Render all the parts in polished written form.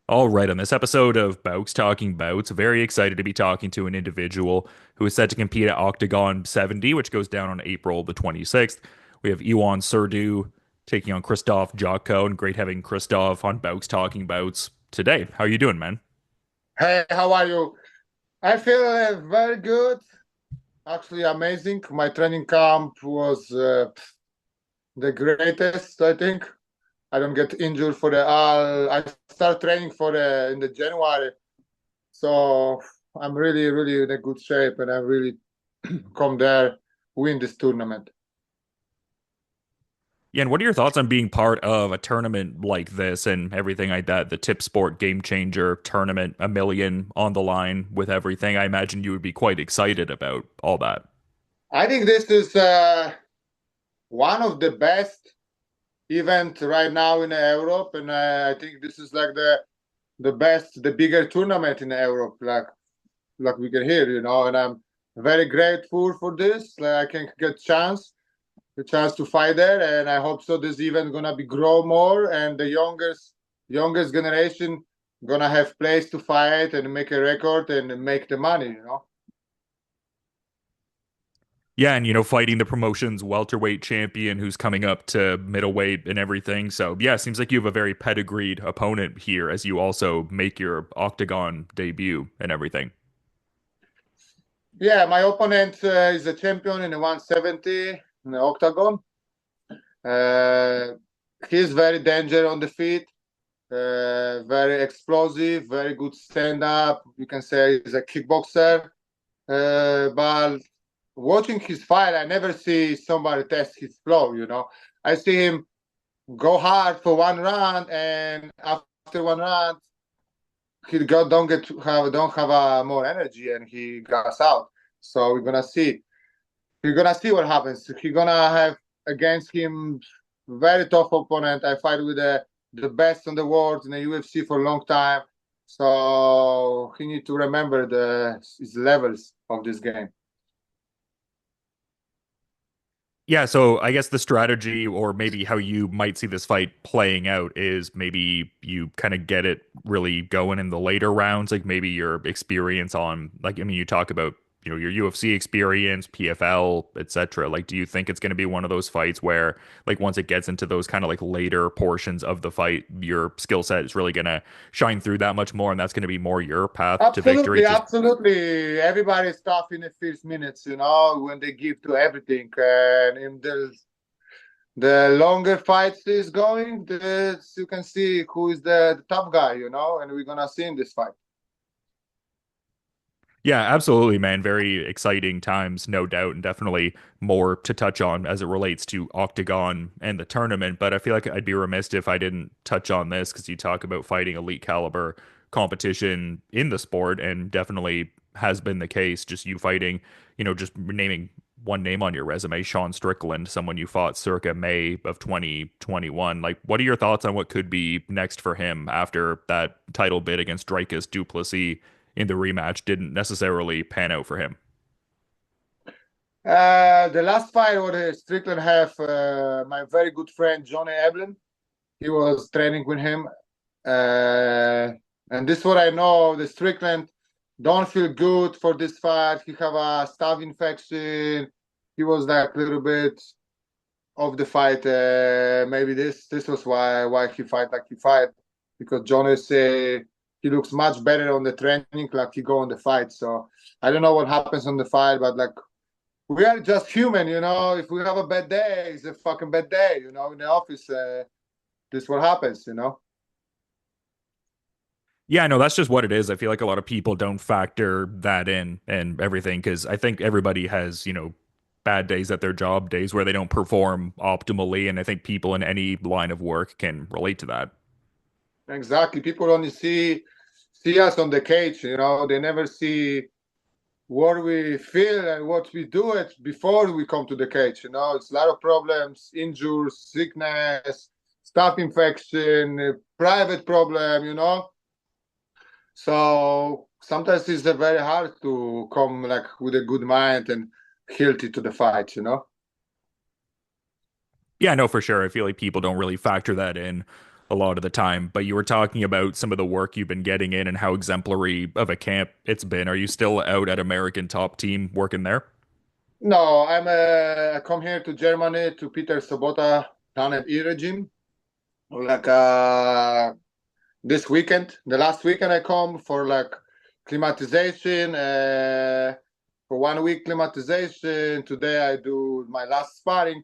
All right, on this episode of Bowks Talking Bouts, very excited to be talking to an individual who is set to compete at Oktagon 70, which goes down on April the 26th. We have Ion Surdu taking on Krzysztof Jotko, and great having Krzysztof on Bowks Talking Bouts today. How are you doing, man? Hey, how are you? I feel very good. Actually, amazing. My training camp was the greatest, I think. I don't get injured for the I start training for the in the January, so I'm really, really in a good shape, and I really come there win this tournament. Yeah, and what are your thoughts on being part of a tournament like this and everything like that? The Tipsport Gamechanger tournament, a million on the line with everything. I imagine you would be quite excited about all that. I think this is one of the best event right now in Europe, and I think this is like the best, the bigger tournament in Europe, like we can hear, and I'm very grateful for this. Like I can get the chance to fight there, and I hope so. This event gonna be grow more, and the youngest generation gonna have place to fight and make a record and make the money. Yeah, and fighting the promotion's welterweight champion who's coming up to middleweight and everything. So, yeah, seems like you have a very pedigreed opponent here as you also make your Octagon debut and everything. Yeah, my opponent is a champion in the 170 in the Octagon. Uh, he's very dangerous on the feet. Very explosive, very good stand up. You can say he's a kickboxer. But watching his fight, I never see somebody test his flow. I see him go hard for one round, and after one round, don't have more energy, and he goes out. So we're gonna see. We're gonna see what happens. He's gonna have against him very tough opponent. I fight with the best in the world in the UFC for a long time. So he need to remember his levels of this game. Yeah, so I guess the strategy or maybe how you might see this fight playing out is maybe you kind of get it really going in the later rounds, like maybe your experience on like I mean you talk about, your UFC experience, PFL, etc. Like do you think it's going to be one of those fights where like once it gets into those kind of like later portions of the fight, your skill set is really going to shine through that much more and that's going to be more your path to victory? Absolutely, Just absolutely. Everybody's tough in the first minutes, when they give to everything. And in the longer fights is going, you can see who is the top guy, and we're gonna see in this fight. Yeah, absolutely, man. Very exciting times, no doubt, and definitely more to touch on as it relates to Octagon and the tournament. But I feel like I'd be remiss if I didn't touch on this because you talk about fighting elite caliber competition in the sport, and definitely has been the case. Just you fighting, just naming one name on your resume, Sean Strickland, someone you fought circa May of 2021. Like, what are your thoughts on what could be next for him after that title bid against Dricus du Plessis in the rematch didn't necessarily pan out for him? The last fight what Strickland have my very good friend Johnny Eblin. He was training with him, uh, and this is what I know. The Strickland don't feel good for this fight. He have a staph infection. He was like a little bit of the fight. Maybe this was why he fight like he fight, because Johnny say he looks much better on the training like he go on the fight. So I don't know what happens on the fight, but like we are just human. If we have a bad day, it's a fucking bad day. In the office, this is what happens. Yeah, no, that's just what it is. I feel like a lot of people don't factor that in and everything because I think everybody has, bad days at their job, days where they don't perform optimally. And I think people in any line of work can relate to that. Exactly. People only see us on the cage. They never see what we feel and what we do it before we come to the cage. It's a lot of problems, injuries, sickness, staph infection, private problem. So sometimes it's very hard to come like with a good mind and healthy to the fight. Yeah, no, for sure. I feel like people don't really factor that in a lot of the time. But you were talking about some of the work you've been getting in and how exemplary of a camp it's been. Are you still out at American Top Team working there? No, I come here to Germany to Peter Sobota Planet E regime. Like this weekend, the last weekend I come for like climatization, for 1 week climatization. Today I do my last sparring.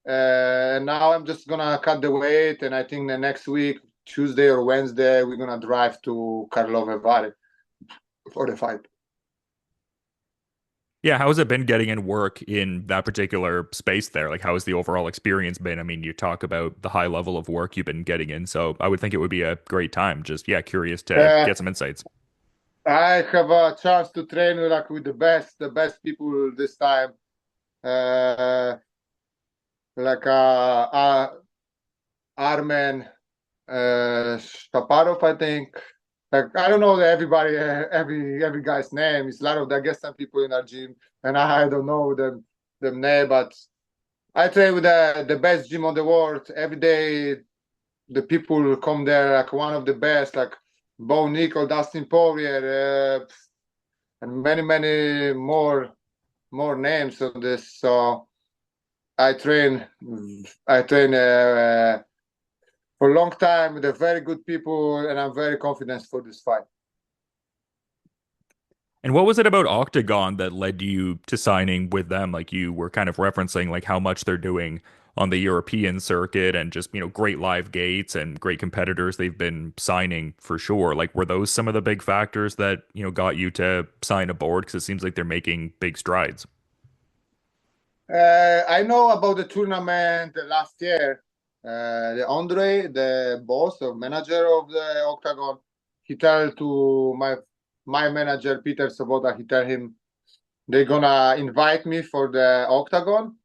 And now I'm just gonna cut the weight, and I think the next week, Tuesday or Wednesday, we're gonna drive to Karlovy Vary for the fight. Yeah, how has it been getting in work in that particular space there? Like, how has the overall experience been? I mean, you talk about the high level of work you've been getting in, so I would think it would be a great time. Just, yeah, curious to Uh, get some insights. I have a chance to train with, like, with the best people this time. Uh, like Armen Shaparov, I think. Like, I don't know every guy's name. It's a lot of, I guess, some people in our gym, and I don't know them name, but I train with the best gym on the world every day. The people come there, like one of the best, like Bo Nickel, Dustin Poirier, and many more names of this. So I train I train for a long time with the very good people, and I'm very confident for this fight. And what was it about Oktagon that led you to signing with them? Like you were kind of referencing like how much they're doing on the European circuit and just, great live gates and great competitors they've been signing for sure. Like were those some of the big factors that, got you to sign aboard? Because it seems like they're making big strides. I know about the tournament last year. The Andre, the boss or manager of the Octagon, he tell to my manager Peter Sobota. He tell him they're gonna invite me for the Octagon.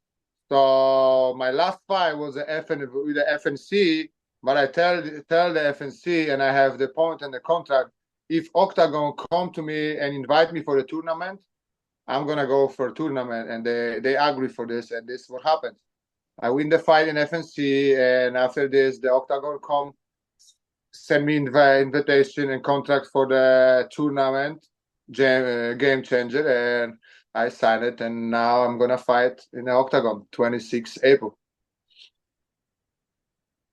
So my last fight was with the FNC, but I tell the FNC, and I have the point in the contract. If Octagon come to me and invite me for the tournament, I'm gonna go for a tournament, and they agree for this, and this is what happened. I win the fight in FNC, and after this, the Octagon come send me invitation and contract for the tournament, Gamechanger, and I signed it, and now I'm gonna fight in the Octagon, 26 April.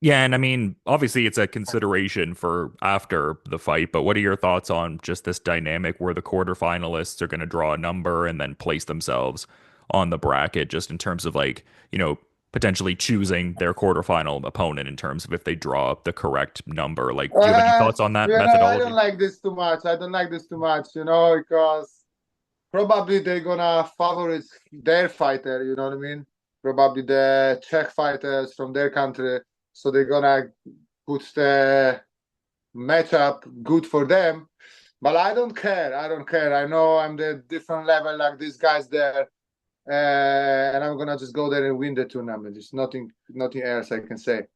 Yeah, and I mean, obviously it's a consideration for after the fight, but what are your thoughts on just this dynamic where the quarterfinalists are going to draw a number and then place themselves on the bracket, just in terms of like, potentially choosing their quarterfinal opponent in terms of if they draw the correct number? Like, do you have any thoughts on that I don't methodology? like this too much. I don't like this too much, because probably they're gonna favorite their fighter, you know what I mean? Probably the Czech fighters from their country. So they're gonna put the matchup good for them. But I don't care. I don't care. I know I'm the different level like these guys there. And I'm gonna just go there and win the tournament. There's nothing else I can say.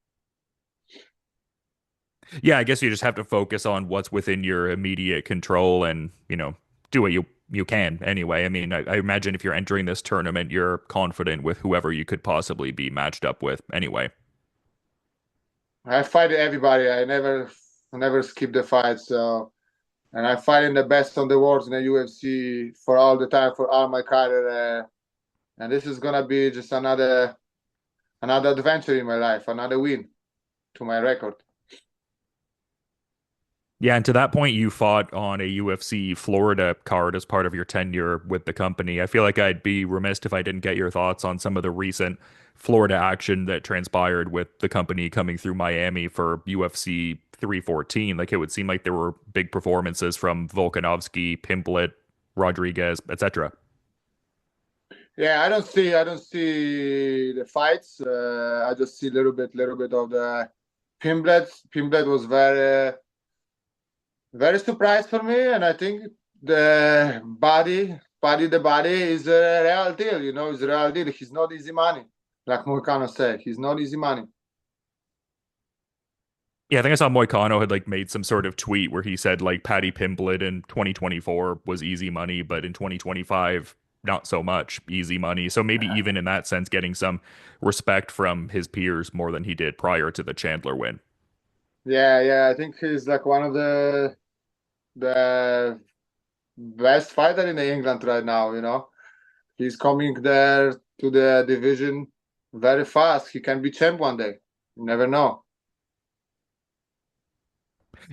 Yeah, I guess you just have to focus on what's within your immediate control and, do what you can anyway. I mean, I imagine if you're entering this tournament, you're confident with whoever you could possibly be matched up with anyway. I fight everybody. I never skip the fight. So, and I fight in the best on the world in the UFC for all the time for all my career. And this is gonna be just another adventure in my life, another win to my record. Yeah, and to that point, you fought on a UFC Florida card as part of your tenure with the company. I feel like I'd be remiss if I didn't get your thoughts on some of the recent Florida action that transpired with the company coming through Miami for UFC 314. Like it would seem like there were big performances from Volkanovski, Pimblet, Rodriguez, etc. Yeah, I don't see the fights. I just see a little bit of the Pimblet. Pimblet was very surprised for me, and I think the body is a real deal. It's a real deal. He's not easy money, like Moicano said. He's not easy money. Yeah, I think I saw Moicano had like made some sort of tweet where he said like Paddy Pimblett in 2024 was easy money, but in 2025 not so much easy money. So maybe even in that sense, getting some respect from his peers more than he did prior to the Chandler win. Yeah, yeah. I think he's like one of the best fighter in England right now, you know. He's coming there to the division very fast. He can be champ one day. You never know.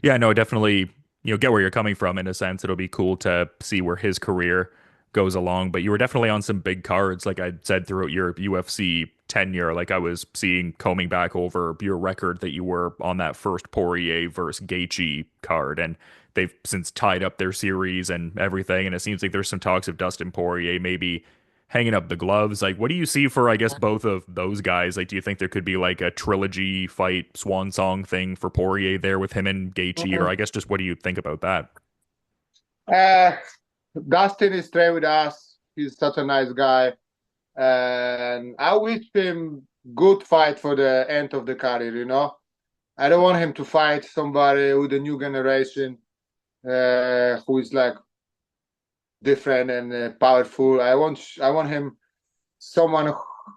Yeah, no, definitely, get where you're coming from in a sense. It'll be cool to see where his career goes along. But you were definitely on some big cards, like I said, throughout your UFC tenure. Like I was seeing combing back over your record that you were on that first Poirier versus Gaethje card, and they've since tied up their series and everything. And it seems like there's some talks of Dustin Poirier maybe hanging up the gloves. Like, what do you see for, I guess, both of those guys? Like, do you think there could be like a trilogy fight swan song thing for Poirier there with him and Gaethje? Or Mhm. I guess just what do you think about that? Uh, Dustin is staying with us. He's such a nice guy, and I wish him good fight for the end of the career. You know, I don't want him to fight somebody with a new generation who is like different and powerful. I want him someone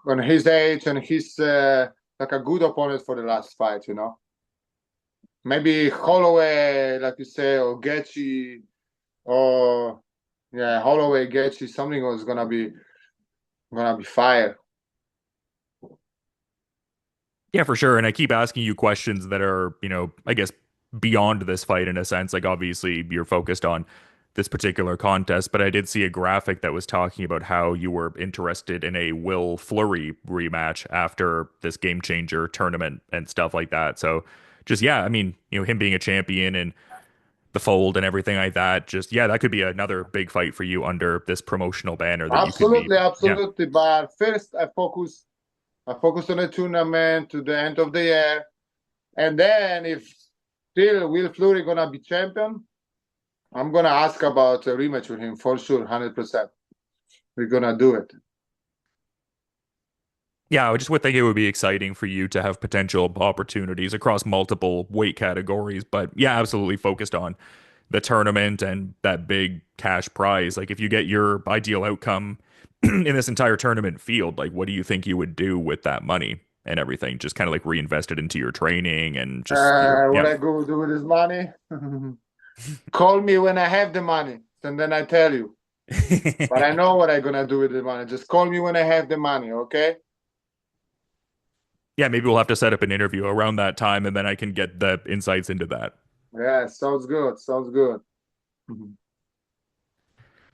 on his age and he's like a good opponent for the last fight. You know, maybe Holloway, like you say, or Gaethje, or yeah, Holloway, Gaethje. Something was gonna be fire. Yeah, for sure. And I keep asking you questions that are, I guess beyond this fight in a sense. Like obviously you're focused on this particular contest, but I did see a graphic that was talking about how you were interested in a Will Fleury rematch after this game changer tournament and stuff like that. So just yeah, I mean, him being a champion and the fold and everything like that, just yeah, that could be another big fight for you under this promotional banner that you could be. Absolutely, Yeah. absolutely. But first, I focus on the tournament to the end of the year, and then if still Will Fleury gonna be champion, I'm gonna ask about a rematch with him for sure, 100%. We're gonna do it. Yeah, I just would think it would be exciting for you to have potential opportunities across multiple weight categories. But yeah, absolutely focused on the tournament and that big cash prize. Like if you get your ideal outcome in this entire tournament field, like what do you think you would do with that money and everything? Just kind of like reinvest it into your training and just What yeah. I go do with this money? Call me when I have the money, and then I tell you. But I know what I'm gonna do with the money. Just call me when I have the money, okay? Yeah, maybe we'll have to set up an interview around that time and then I can get the insights into that. Yeah, sounds good. Sounds good.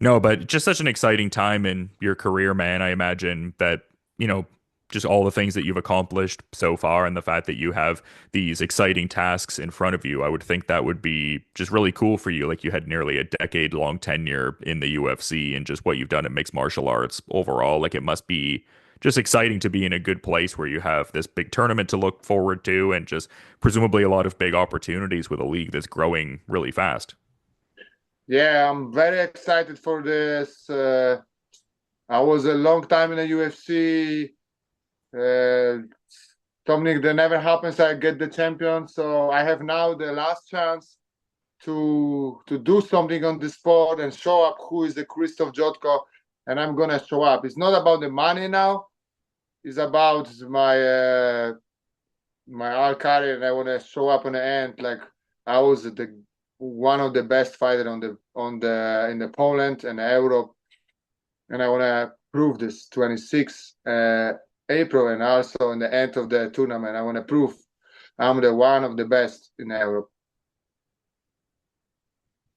No, but just such an exciting time in your career, man. I imagine that, you know, just all the things that you've accomplished so far and the fact that you have these exciting tasks in front of you, I would think that would be just really cool for you. Like you had nearly a decade long tenure in the UFC and just what you've done in mixed martial arts overall. Like it must be just exciting to be in a good place where you have this big tournament to look forward to and just presumably a lot of big opportunities with a league that's growing really fast. Yeah, I'm very excited for this. I was a long time in the UFC. Uh, Something that never happens. I get the champion, so I have now the last chance to do something on the sport and show up who is the Krzysztof Jotko, and I'm gonna show up. It's not about the money now. It's about my all career, and I want to show up on the end like I was the one of the best fighter on the in the Poland and Europe, and I want to prove this 26 April, and also in the end of the tournament, I want to prove I'm the one of the best in Europe.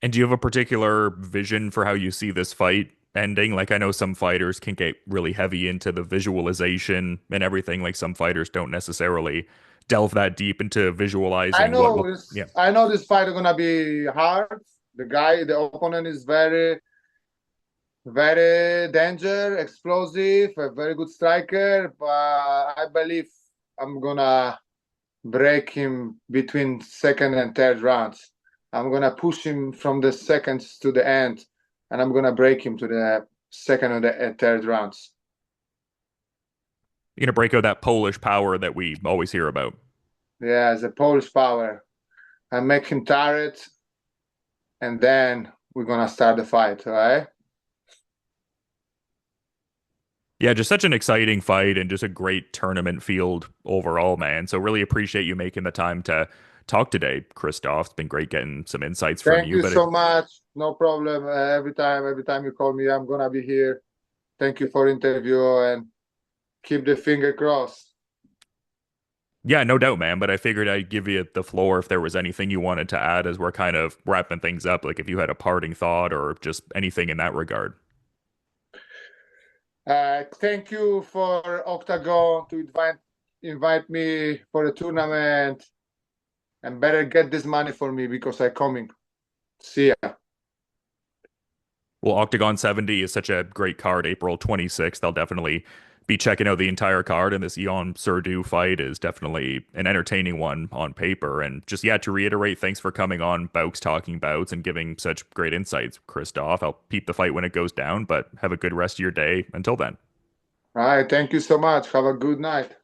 And do you have a particular vision for how you see this fight ending? Like, I know some fighters can get really heavy into the visualization and everything. Like, some fighters don't necessarily delve that deep into I visualizing what will, know this. yeah. I know this fight is gonna be hard. The opponent is very, very danger, explosive, a very good striker. But I believe I'm gonna break him between second and third rounds. I'm gonna push him from the seconds to the end, and I'm gonna break him to the second or the third rounds. You're going to break out that Polish power that we always hear about. Yeah, the Polish power. I make him tired, and then we're gonna start the fight. All right? Yeah, just such an exciting fight and just a great tournament field overall, man. So really appreciate you making the time to talk today, Krzysztof. It's been great getting some insights from Thank you. you But so much. No problem. Every time you call me, I'm gonna be here. Thank you for interview and keep the finger crossed. yeah, no doubt, man. But I figured I'd give you the floor if there was anything you wanted to add as we're kind of wrapping things up. Like if you had a parting thought or just anything in that regard. Thank you for Octagon to invite me for the tournament, and better get this money for me because I'm coming. See ya. Well, Octagon 70 is such a great card. April 26th. I'll definitely be checking out the entire card, and this Ion Surdu fight is definitely an entertaining one on paper. And just, yeah, to reiterate, thanks for coming on Bowks Talking Bouts and giving such great insights, Krzysztof. I'll peep the fight when it goes down, but have a good rest of your day. Until then. All right. Thank you so much. Have a good night.